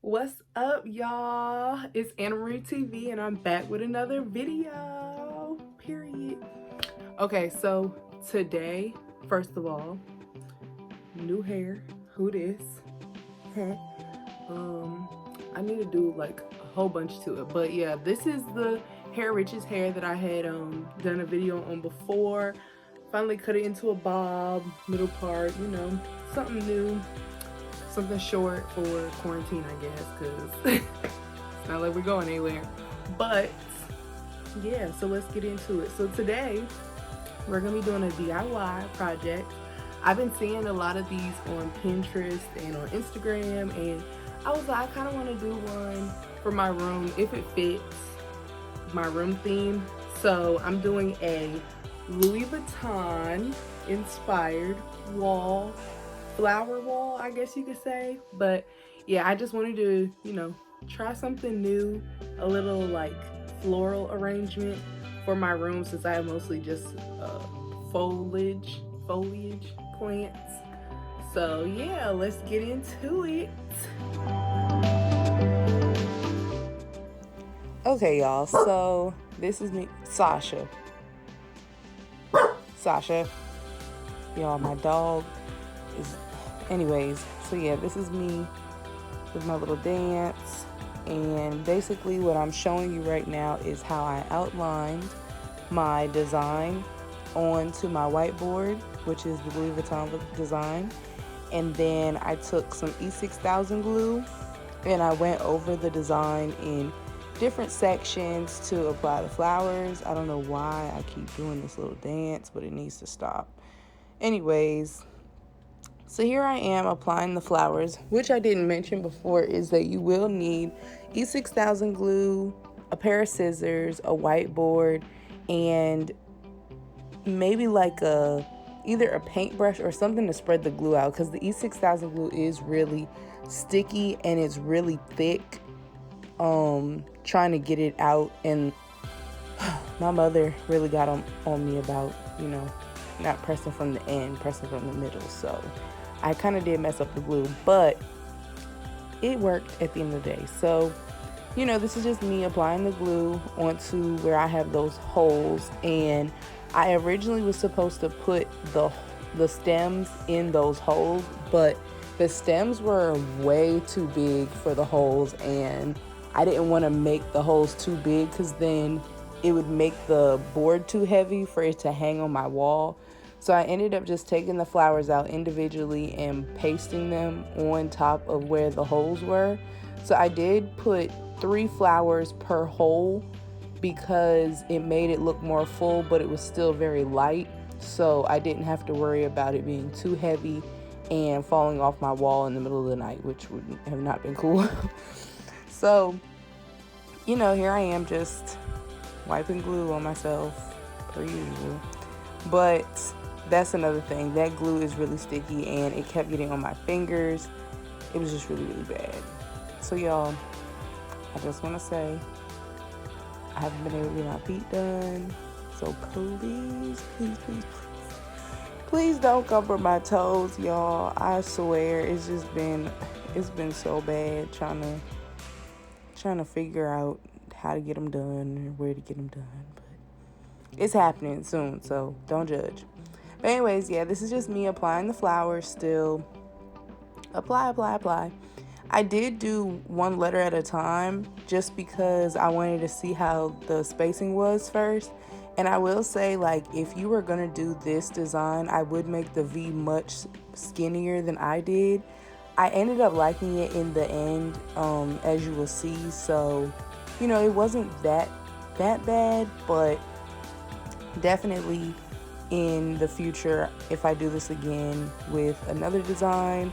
What's up, y'all? It's AnnaMar'eeTV and I'm back with another video, period. Okay, so today, first of all, new hair. Who this? I need to do like a whole bunch to it, but yeah, this is the Hair Riches hair that I had done a video on before. Finally cut it into a bob, middle part, you know, something new, something short for quarantine, I guess, because it's not like we're going anywhere. But yeah, so let's get into it. So today we're gonna be doing a DIY project. I've been seeing a lot of these on Pinterest and on Instagram, and I was like, I kind of want to do one for my room if it fits my room theme. So I'm doing a Louis Vuitton inspired wall, flower wall, I guess you could say. But yeah, I just wanted to, you know, try something new, a little like floral arrangement for my room, since I have mostly just foliage plants. So yeah, let's get into it. Okay, y'all, so this is me, Sasha. Y'all, my dog is, anyways, so yeah, this is me with my little dance. And basically what I'm showing you right now is how I outlined my design onto my whiteboard, which is the Louis Vuitton design. And then I took some E6000 glue and I went over the design in different sections to apply the flowers. I don't know why I keep doing this little dance, but it needs to stop. Anyways, so here I am applying the flowers, which I didn't mention before is that you will need E6000 glue, a pair of scissors, a whiteboard, and maybe like either a paintbrush or something to spread the glue out, because the E6000 glue is really sticky and it's really thick. Trying to get it out, and my mother really got on me about, you know, not pressing from the end, pressing from the middle. So I kind of did mess up the glue, but it worked at the end of the day. So, you know, this is just me applying the glue onto where I have those holes. And I originally was supposed to put the stems in those holes, but the stems were way too big for the holes, and I didn't want to make the holes too big because then it would make the board too heavy for it to hang on my wall. So I ended up just taking the flowers out individually and pasting them on top of where the holes were. So I did put 3 flowers per hole because it made it look more full, but it was still very light. So I didn't have to worry about it being too heavy and falling off my wall in the middle of the night, which would have not been cool. So, you know, here I am just wiping glue on myself per usual. But that's another thing. That glue is really sticky and it kept getting on my fingers. It was just really, really bad. So y'all, I just want to say I haven't been able to get my feet done. So please don't cover my toes, y'all. I swear it's been so bad trying to figure out how to get them done or where to get them done, but it's happening soon, so don't judge. But anyways, yeah, this is just me applying the flowers still. Apply. I did do one letter at a time just because I wanted to see how the spacing was first. And I will say, like, if you were gonna do this design, I would make the V much skinnier than I did. I ended up liking it in the end, as you will see. So, you know, it wasn't that bad, but definitely in the future, if I do this again with another design,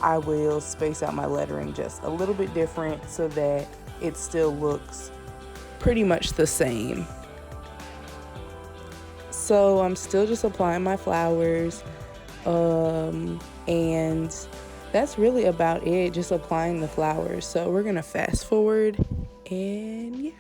I will space out my lettering just a little bit different so that it still looks pretty much the same. So I'm still just applying my flowers, and that's really about it, just applying the flowers. So we're gonna fast forward, and yeah.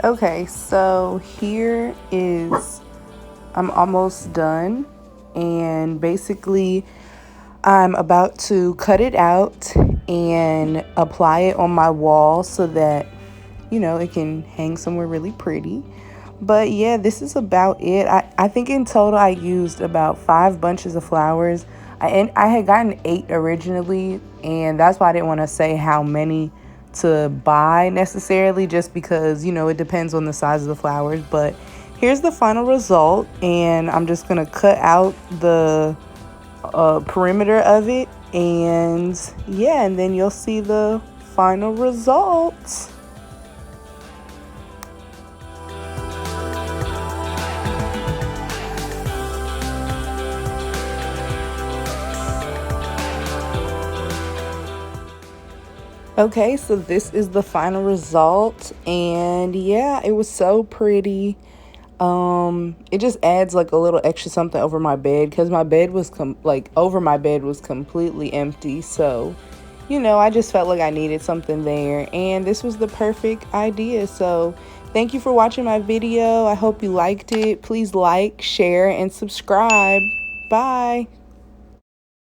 Okay, so here is, I'm almost done, and basically I'm about to cut it out and apply it on my wall so that, you know, it can hang somewhere really pretty. But yeah, this is about it. I think in total I used about 5 bunches of flowers. I had gotten 8 originally, and that's why I didn't want to say how many to buy necessarily, just because, you know, it depends on the size of the flowers. But here's the final result, and I'm just going to cut out the perimeter of it, and yeah, and then you'll see the final result. Okay, so this is the final result, and yeah, it was so pretty. It just adds like a little extra something over my bed, because my bed was over my bed was completely empty. So, you know, I just felt like I needed something there, and this was the perfect idea. So thank you for watching my video. I hope you liked it. Please like, share, and subscribe. Bye.